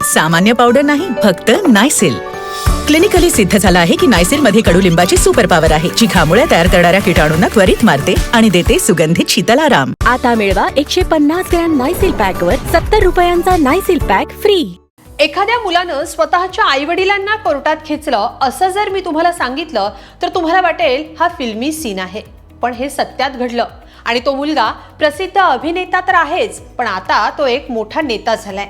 सामान्य पावडर नाही, फक्त नायसिल. क्लिनिकली सिद्ध झालं आहे की नायसिल मध्ये कडुलिंबाची सुपर पॉवर आहे, जी घामुळ्या तयार करणाऱ्या किटाणूंना त्वरित मारते आणि देते सुगंधित शीतल आराम. आता मिळवा 150 ग्रॅम नायसिल पॅक वर 70 रुपयांचा नायसिल पॅक फ्री. एखाद्या मुलानं स्वतःच्या आईवडिलांना कोर्टात खेचलं असं जर मी तुम्हाला सांगितलं तर तुम्हाला वाटेल हा फिल्मी सीन आहे, पण हे सत्यात घडलं. आणि तो मुलगा प्रसिद्ध अभिनेता तर आहेच, पण आता तो एक मोठा नेता झालाय.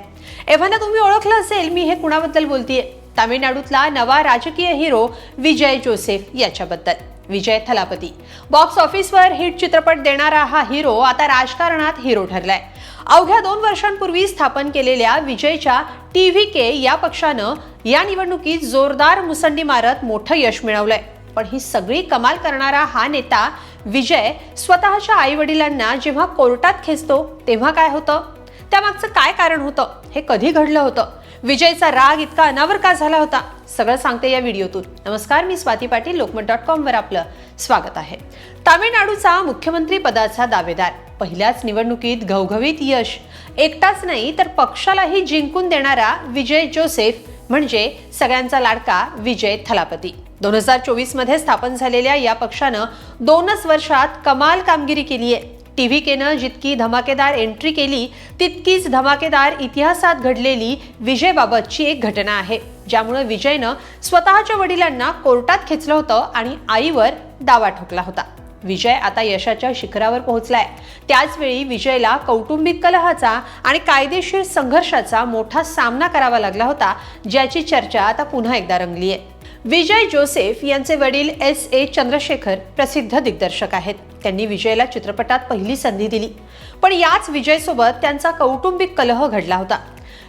एव्हाना तुम्ही ओळखलं असेल मी हे कुणाबद्दल बोलतीये. तामिळनाडूतला नवा राजकीय हिरो विजय जोसेफ याच्याबद्दल. विजय थलापती बॉक्स ऑफिसवर हिट चित्रपट देणारा हा हिरो आता राजकारणात हिरो ठरलाय. अवघ्या 2 वर्षांपूर्वी स्थापन केलेल्या विजयच्या TVK या पक्षानं या निवडणुकीत जोरदार मुसंडी मारत मोठं यश मिळवलंय. पण ही सगळी कमाल करणारा हा नेता विजय स्वतःच्या आई वडिलांना जेव्हा कोर्टात खेचतो तेव्हा काय होतं, त्यामागचं काय कारण होतं, हे कधी घडलं होतं, विजयचा राग इतका अनावर का झाला होता, सगळं सांगते या व्हिडिओतून. नमस्कार, मी स्वाती पाटील. लोकमत.com वर आपलं स्वागत आहे. तामिळनाडूचा मुख्यमंत्री पदाचा दावेदार, पहिल्याच निवडणुकीत घवघवीत यश, एकटाच नाही तर पक्षालाही जिंकून देणारा विजय जोसेफ म्हणजे सगळ्यांचा लाडका विजय थलापती. 2024 मध्ये स्थापन झालेल्या या पक्षानं 2च वर्षात कमाल कामगिरी केली आहे. TVKनं जितकी धमाकेदार एंट्री केली तितकीच धमाकेदार इतिहासात घडलेली विजयबाबतची एक घटना आहे, ज्यामुळे विजयनं स्वतःच्या वडिलांना कोर्टात खेचलं होतं आणि आईवर दावा ठोकला होता. विजय आता यशाच्या शिखरावर पोहोचलाय. त्याचवेळी विजयला कौटुंबिक कलहाचा आणि कायदेशीर संघर्षाचा मोठा सामना करावा लागला होता, ज्याची चर्चा आता पुन्हा एकदा रंगली आहे. विजय जोसेफ यांचे वडील S.A. चंद्रशेखर प्रसिद्ध दिग्दर्शक आहेत. त्यांनी विजयला चित्रपटात पहिली संधी दिली, पण याच विजयसोबत त्यांचा कौटुंबिक कलह घडला होता.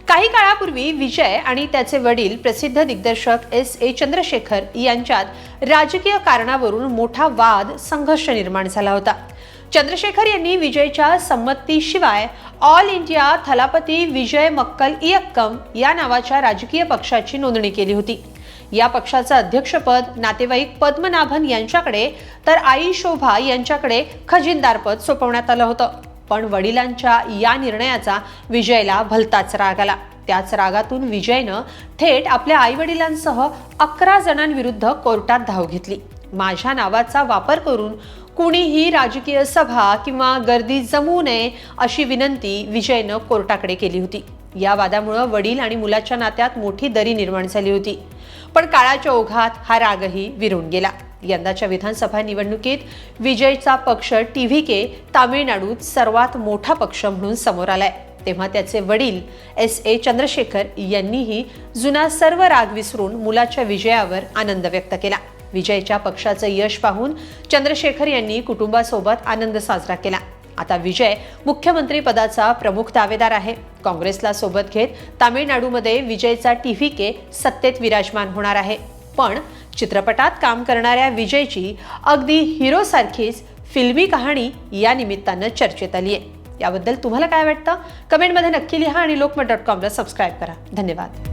काही काळापूर्वी विजय आणि त्याचे वडील प्रसिद्ध दिग्दर्शक S.A. चंद्रशेखर यांच्यात राजकीय कारणावरून मोठा वाद संघर्ष निर्माण झाला होता. चंद्रशेखर यांनी विजयच्या संमतीशिवाय ऑल इंडिया थलापती विजय मक्कल इयक्कम या नावाच्या राजकीय पक्षाची नोंदणी केली होती. या पक्षाचं अध्यक्षपद नातेवाईक पद्मनाभन यांच्याकडे तर आई शोभा यांच्याकडे खजिनदारपद सोपवण्यात आलं होतं. पण वडिलांच्या या निर्णयाचा विजयला भलताच राग आला. त्याच रागातून विजयनं थेट आपल्या आई वडिलांसह 11 जणांविरुद्ध कोर्टात धाव घेतली. माझ्या नावाचा वापर करून कुणीही राजकीय सभा किंवा गर्दी जमवू नये अशी विनंती विजयनं कोर्टाकडे केली होती. या वादामुळे वडील आणि मुलाच्या नात्यात मोठी दरी निर्माण झाली होती. पण काळाच्या ओघात हा रागही विरून गेला. यंदाच्या विधानसभा निवडणुकीत विजयचा पक्ष TVK तामिळनाडूत सर्वात मोठा पक्ष म्हणून समोर आलाय. तेव्हा त्याचे वडील S.A. चंद्रशेखर यांनीही जुना सर्व राग विसरून मुलाच्या विजयावर आनंद व्यक्त केला. विजयच्या पक्षाचं यश पाहून चंद्रशेखर यांनी कुटुंबासोबत आनंद साजरा केला. आता विजय मुख्यमंत्री पदाचा प्रमुख दावेदार आहे. काँग्रेसला सोबत घेत तामिळनाडूमध्ये विजयचा TVK सत्तेत विराजमान होणार आहे. पण चित्रपटात काम करणाऱ्या विजयची अगदी हिरोसारखीच फिल्मी कहाणी या निमित्तानं चर्चेत आली आहे. याबद्दल तुम्हाला काय वाटतं, कमेंटमध्ये नक्की लिहा आणि लोकमत.com ला सबस्क्राईब करा. धन्यवाद.